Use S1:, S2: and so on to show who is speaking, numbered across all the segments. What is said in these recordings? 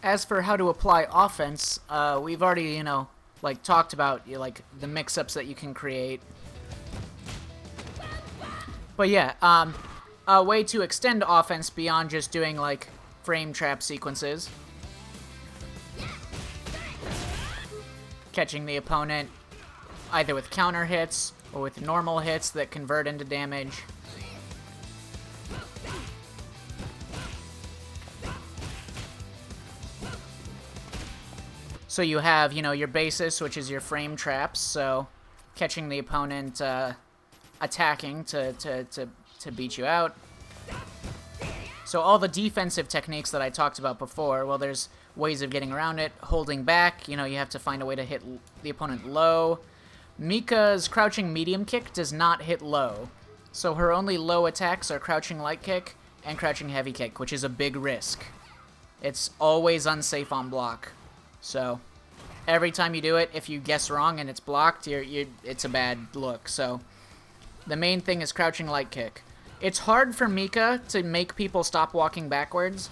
S1: As for how to apply offense, we've already, like, talked about, like, the mix-ups that you can create. But yeah, a way to extend offense beyond just doing, like, frame trap sequences. Catching the opponent either with counter hits or with normal hits that convert into damage. So you have, your basis, which is your frame traps, so catching the opponent attacking to beat you out. So all the defensive techniques that I talked about before, well, there's ways of getting around it. Holding back, you have to find a way to hit the opponent low. Mika's crouching medium kick does not hit low. So her only low attacks are crouching light kick and crouching heavy kick, which is a big risk. It's always unsafe on block. So every time you do it, if you guess wrong and it's blocked, it's a bad look. So the main thing is crouching light kick. It's hard for Mika to make people stop walking backwards.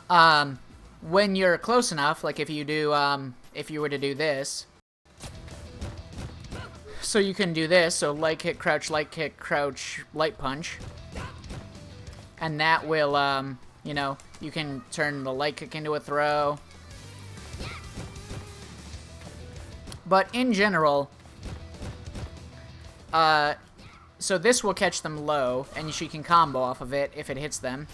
S1: When you're close enough, like if you were to do this. So you can do this, so light kick, crouch, light punch. And that will, you can turn the light kick into a throw. But in general, so this will catch them low, and she can combo off of it if it hits them.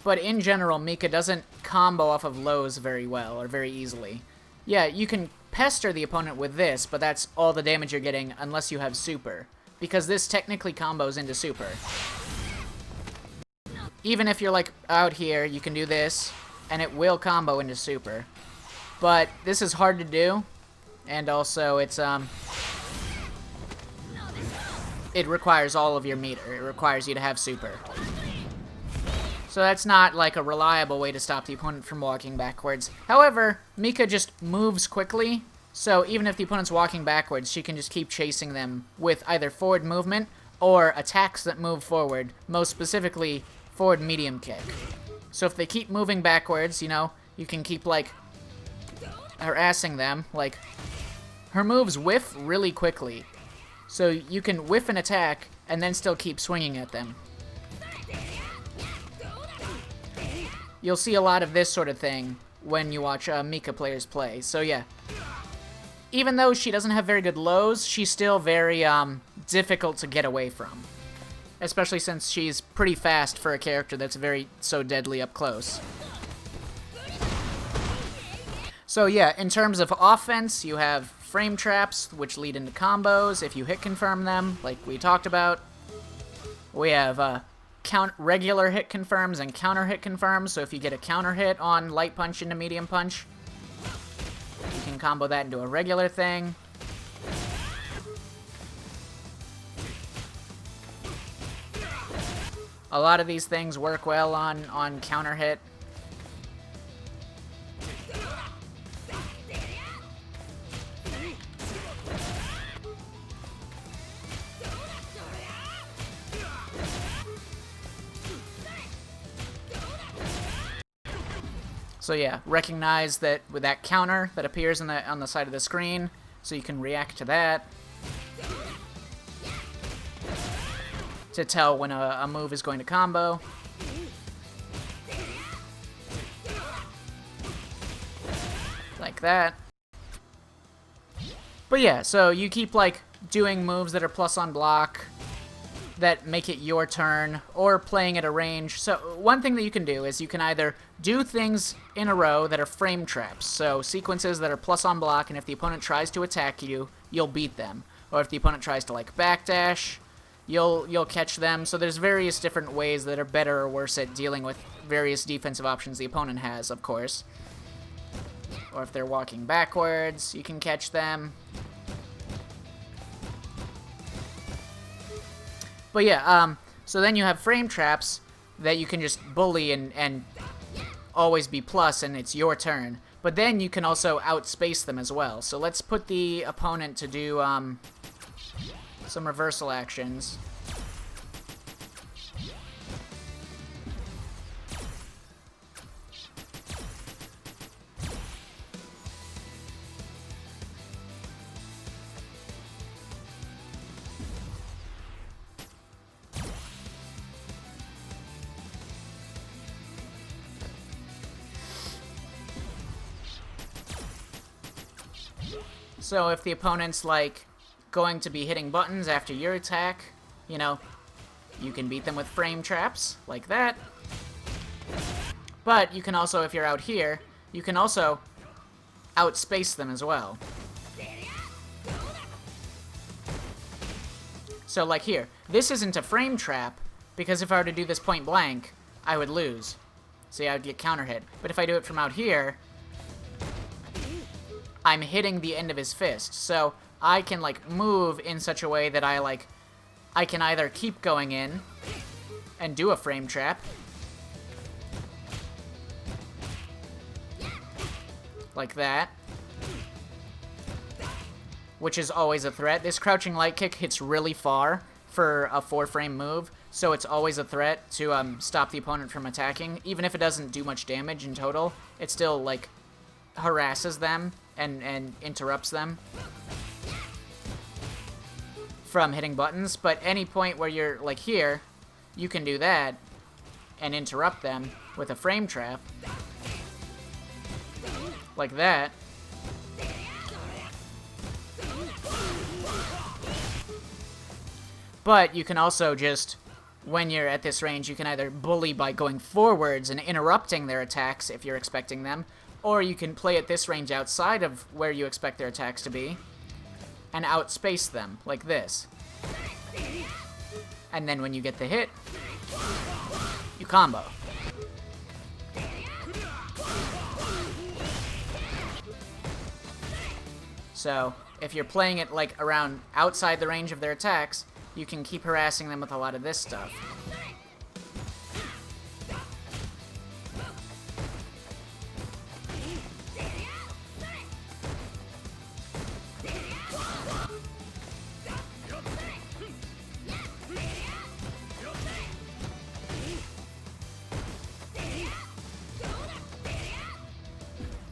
S1: But in general, Mika doesn't combo off of lows very well, or very easily. Yeah, you can pester the opponent with this, but that's all the damage you're getting unless you have super. Because this technically combos into super. Even if you're, like, out here, you can do this, and it will combo into super. But this is hard to do, and also it's, it requires all of your meter. It requires you to have super. So that's not, like, a reliable way to stop the opponent from walking backwards. However, Mika just moves quickly, so even if the opponent's walking backwards, she can just keep chasing them with either forward movement or attacks that move forward, most specifically forward medium kick. So if they keep moving backwards, you can keep, like, harassing them. Like, her moves whiff really quickly. So you can whiff an attack and then still keep swinging at them. You'll see a lot of this sort of thing when you watch Mika players play. So yeah, even though she doesn't have very good lows, she's still very difficult to get away from. Especially since she's pretty fast for a character that's so deadly up close. So yeah, in terms of offense, you have frame traps, which lead into combos if you hit confirm them, like we talked about. We have regular hit confirms and counter hit confirms, so if you get a counter hit on light punch into medium punch, you can combo that into a regular thing. A lot of these things work well on counter hit. So yeah, recognize that with that counter that appears on the side of the screen, so you can react to that to tell when a move is going to combo. Like that. But yeah, so you keep, like, doing moves that are plus on block that make it your turn, or playing at a range. So one thing that you can do is you can either do things in a row that are frame traps, so sequences that are plus on block, and if the opponent tries to attack you, you'll beat them. Or if the opponent tries to, like, backdash, you'll catch them. So there's various different ways that are better or worse at dealing with various defensive options the opponent has, of course. Or if they're walking backwards, you can catch them. But yeah, so then you have frame traps that you can just bully and always be plus, and it's your turn. But then you can also outspace them as well. So let's put the opponent to do some reversal actions. So if the opponent's, like, going to be hitting buttons after your attack, you know, you can beat them with frame traps, like that. But you can also, if you're out here, you can also outspace them as well. So, like here, this isn't a frame trap, because if I were to do this point blank, I would lose. See, I would get counter hit. But if I do it from out here, I'm hitting the end of his fist. So I can, like, move in such a way that I can either keep going in and do a frame trap, like that, which is always a threat. This crouching light kick hits really far for a 4-frame move, so it's always a threat to stop the opponent from attacking. Even if it doesn't do much damage in total, it still, like, harasses them and interrupts them from hitting buttons. But any point where you're, like, here, you can do that and interrupt them with a frame trap, like that. But you can also just, when you're at this range, you can either bully by going forwards and interrupting their attacks if you're expecting them, or you can play at this range outside of where you expect their attacks to be and outspace them, like this. And then when you get the hit, you combo. So, if you're playing it, like, around outside the range of their attacks, you can keep harassing them with a lot of this stuff.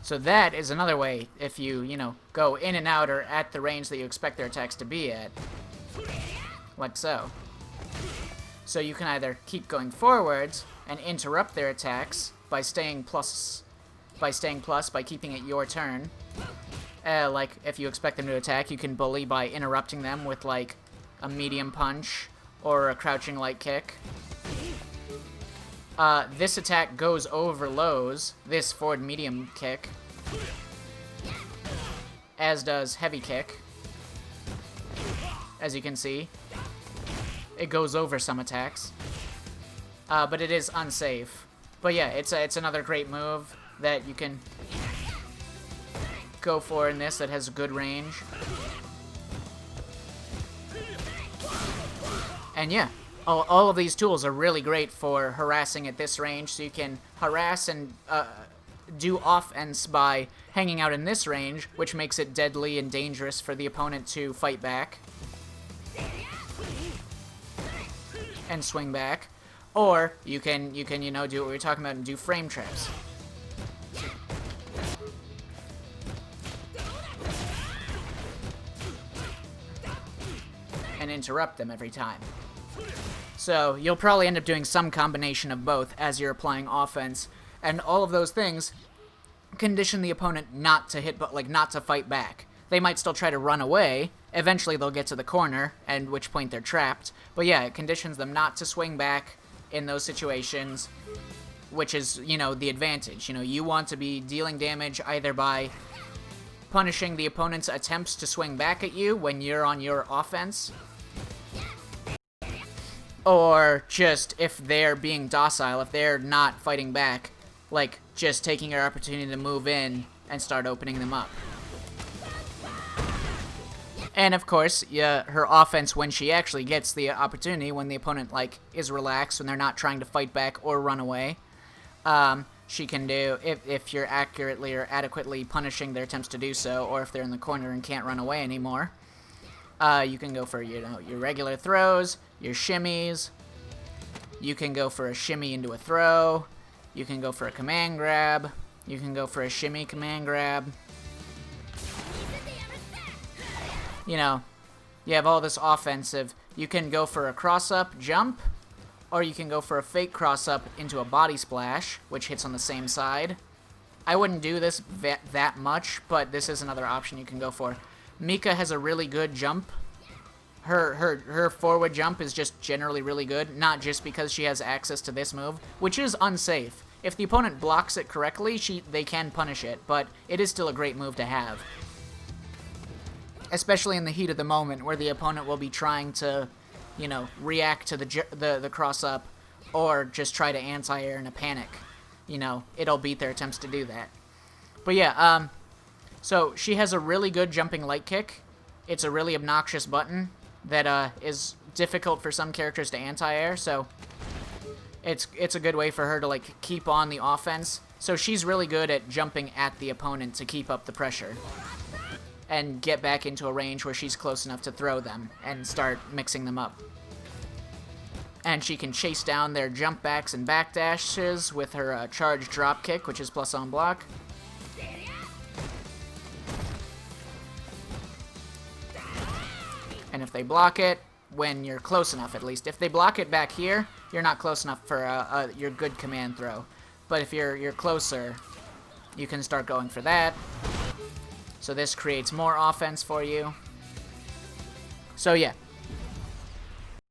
S1: So that is another way, if you, go in and out or at the range that you expect their attacks to be at. Like so. So you can either keep going forwards and interrupt their attacks by staying plus, by keeping it your turn. Like, if you expect them to attack, you can bully by interrupting them with, like, a medium punch or a crouching light kick. This attack goes over lows, this forward medium kick, as does heavy kick. As you can see, it goes over some attacks, but it is unsafe. But yeah, it's another great move that you can go for in this that has good range. And yeah, all of these tools are really great for harassing at this range, so you can harass and do offense by hanging out in this range, which makes it deadly and dangerous for the opponent to fight back and swing back. Or you can do what we were talking about and do frame traps. And interrupt them every time. So you'll probably end up doing some combination of both as you're applying offense, and all of those things condition the opponent not to hit, but like not to fight back. They might still try to run away. Eventually they'll get to the corner, at which point they're trapped. But yeah, it conditions them not to swing back in those situations, which is, the advantage. You want to be dealing damage either by punishing the opponent's attempts to swing back at you when you're on your offense, or just if they're being docile, if they're not fighting back, like just taking your opportunity to move in and start opening them up. And of course, her offense when she actually gets the opportunity, when the opponent is relaxed, when they're not trying to fight back or run away, she can do, if you're accurately or adequately punishing their attempts to do so, or if they're in the corner and can't run away anymore, you can go for your regular throws, your shimmies. You can go for a shimmy into a throw. You can go for a command grab. You can go for a shimmy command grab. You have all this offensive. You can go for a cross-up jump, or you can go for a fake cross-up into a body splash, which hits on the same side. I wouldn't do this that much, but this is another option you can go for. Mika has a really good jump. Her forward jump is just generally really good, not just because she has access to this move, which is unsafe. If the opponent blocks it correctly, they can punish it, but it is still a great move to have. Especially in the heat of the moment, where the opponent will be trying to, you know, react to the cross-up, or just try to anti-air in a panic. You know, it'll beat their attempts to do that. But yeah, so she has a really good jumping light kick. It's a really obnoxious button that is difficult for some characters to anti-air, so it's a good way for her to, like, keep on the offense. So she's really good at jumping at the opponent to keep up the pressure and get back into a range where she's close enough to throw them and start mixing them up. And she can chase down their jump backs and back dashes with her charge drop kick, which is plus on block. And if they block it, when you're close enough at least. If they block it back here, you're not close enough for your good command throw. But if you're closer, you can start going for that. So this creates more offense for you. So yeah,